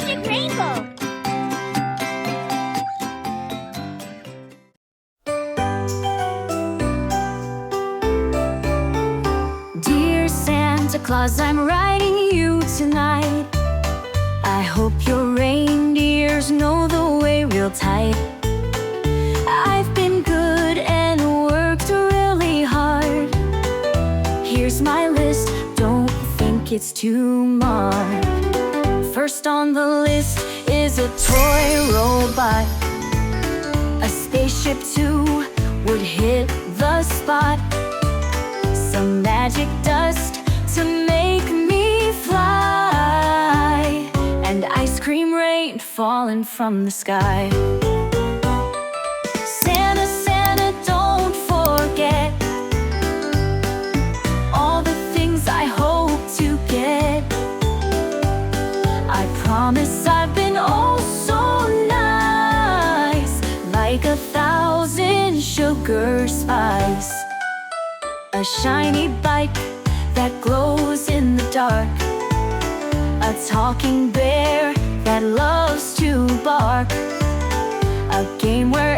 magic rainbow. Dear Santa Claus, I'm writing you tonight. I hope your reindeers know the way real tight. I've been good and worked really hard. Here's my list, don't think it's too much. First on the list is a toy robot. A spaceship too would hit the spot. Some magic dust to make me fly, and ice cream rain falling from the sky. Santa, Santa, don't forget all the things I hope to get. I promise I've been oh so nice, like 1,000 sugar spice. A shiny bike that glows in the dark. A talking bear that loves to bark. A game where